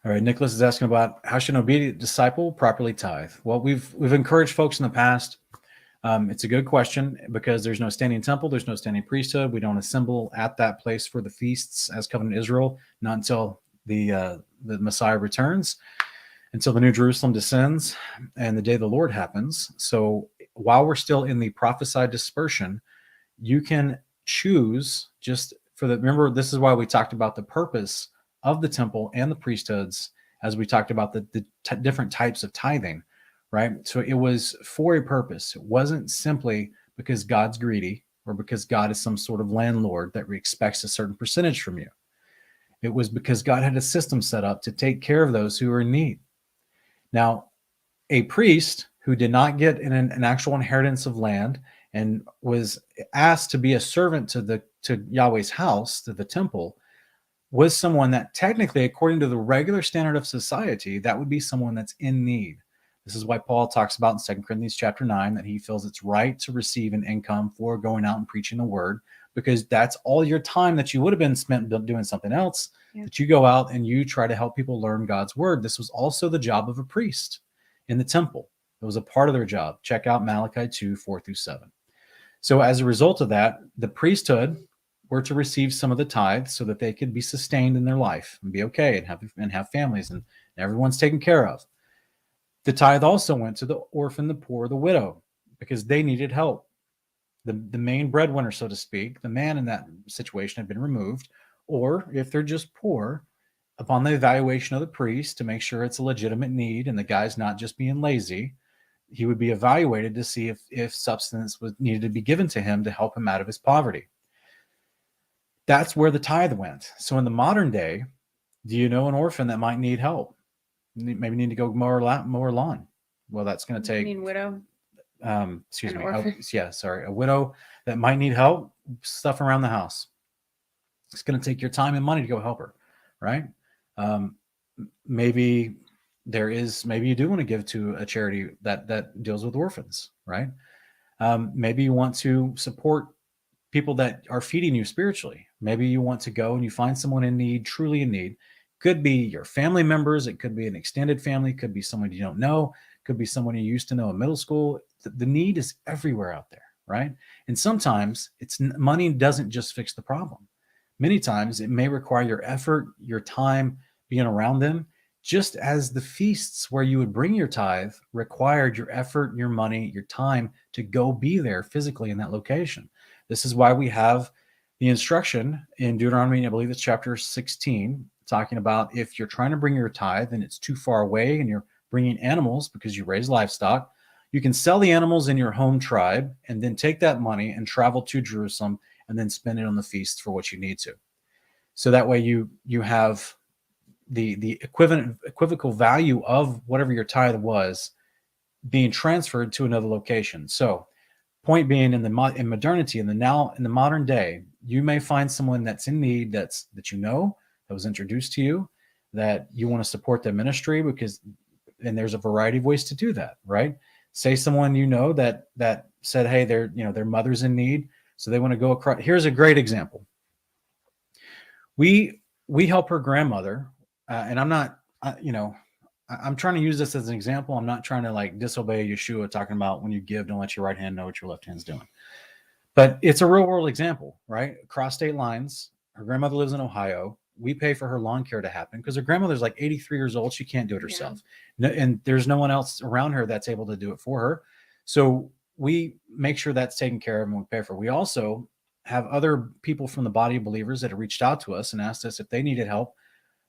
All right, Nicholas is asking about how should an obedient disciple properly tithe? Well, we've encouraged folks in the past. It's a good question because there's no standing temple, there's no standing priesthood. We don't assemble at that place for the feasts as covenant Israel, not until the Messiah returns, until the New Jerusalem descends, and the day of the Lord happens. So while we're still in the prophesied dispersion, you can choose just for the. Remember, this is why we talked about the purpose of the temple and the priesthoods as we talked about the different types of tithing, right? So it was for a purpose. It wasn't simply because God's greedy or because God is some sort of landlord that expects a certain percentage from you. It was because God had a system set up to take care of those who are in need. Now, a priest who did not get an actual inheritance of land and was asked to be a servant to Yahweh's house, to the temple, was someone that technically, according to the regular standard of society, that would be someone that's in need. This is why Paul talks about in 2 Corinthians chapter 9 that he feels it's right to receive an income for going out and preaching the word, because that's all your time that you would have been spent doing something else, that you go out and you try to help people learn God's word. This was also the job of a priest in the temple. It was a part of their job. Check out Malachi 2, 4-7. So as a result of that, the priesthood were to receive some of the tithes so that they could be sustained in their life and be okay and have families and everyone's taken care of. The tithe also went to the orphan, the poor, the widow, because they needed help. The main breadwinner, so to speak, the man in that situation had been removed, or if they're just poor, upon the evaluation of the priest to make sure it's a legitimate need and the guy's not just being lazy, he would be evaluated to see if substance was needed to be given to him to help him out of his poverty. That's where the tithe went. So in the modern day, do you know an orphan that might need help? Maybe need to go mow lawn. Well, that's going to take. You mean widow? Excuse me. A widow that might need help, stuff around the house. It's going to take your time and money to go help her, right? Maybe you do want to give to a charity that deals with orphans, right? Maybe you want to support people that are feeding you spiritually. Maybe you want to go and you find someone in need, truly in need. Could be your family members. It could be an extended family. Could be someone you don't know. Could be someone you used to know in middle school. The need is everywhere out there, right? And sometimes money doesn't just fix the problem. Many times it may require your effort, your time being around them, just as the feasts where you would bring your tithe required your effort, your money, your time to go be there physically in that location. This is why we have the instruction in Deuteronomy, I believe it's chapter 16, talking about if you're trying to bring your tithe and it's too far away and you're bringing animals because you raise livestock, you can sell the animals in your home tribe and then take that money and travel to Jerusalem and then spend it on the feast for what you need to. So that way you have the equivocal value of whatever your tithe was being transferred to another location. So point being, in modernity, in the modern day, you may find someone that's in need that was introduced to you, that you want to support their ministry and there's a variety of ways to do that, right? Say someone that said, hey, their mother's in need, so they want to go across. Here's a great example. We help her grandmother, and I'm not, I'm trying to use this as an example. I'm not trying to disobey Yeshua talking about when you give, don't let your right hand know what your left hand's doing. But it's a real world example, right? Across state lines, her grandmother lives in Ohio. We pay for her lawn care to happen because her grandmother's 83 years old. She can't do it herself. Yeah. And there's no one else around her that's able to do it for her. So we make sure that's taken care of and we pay for it. We also have other people from the body of believers that have reached out to us and asked us if they needed help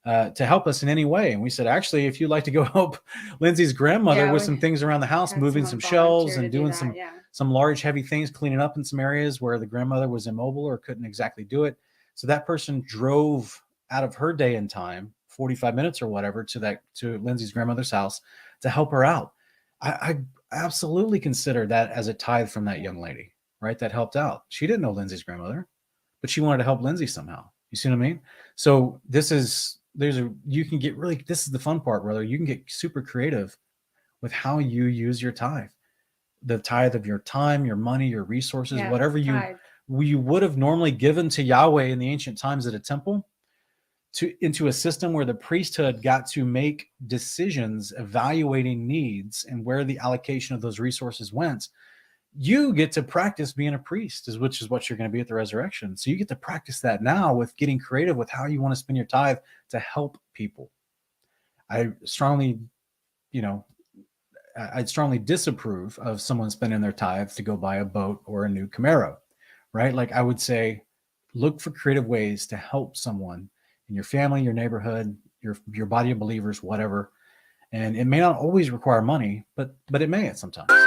to help us in any way. And we said, actually, if you'd like to go help Lindsay's grandmother with some things around the house, moving some shelves and doing some large, heavy things, cleaning up in some areas where the grandmother was immobile or couldn't exactly do it. So that person drove out of her day and time, 45 minutes or whatever, to Lindsay's grandmother's house to help her out. I absolutely consider that as a tithe from that young lady, right? That helped out. She didn't know Lindsay's grandmother, but she wanted to help Lindsay somehow. You see what I mean? So this is the fun part, brother. You can get super creative with how you use your tithe. The tithe of your time, your money, your resources, whatever you would have normally given to Yahweh in the ancient times at a temple. into a system where the priesthood got to make decisions evaluating needs and where the allocation of those resources went, you get to practice being a priest, which is what you're going to be at the resurrection. So you get to practice that now with getting creative with how you want to spend your tithe to help people. I strongly, I'd strongly disapprove of someone spending their tithe to go buy a boat or a new Camaro, right? Like I would say, look for creative ways to help someone in your family, your neighborhood, your body of believers, whatever. And it may not always require money, but it may at some time.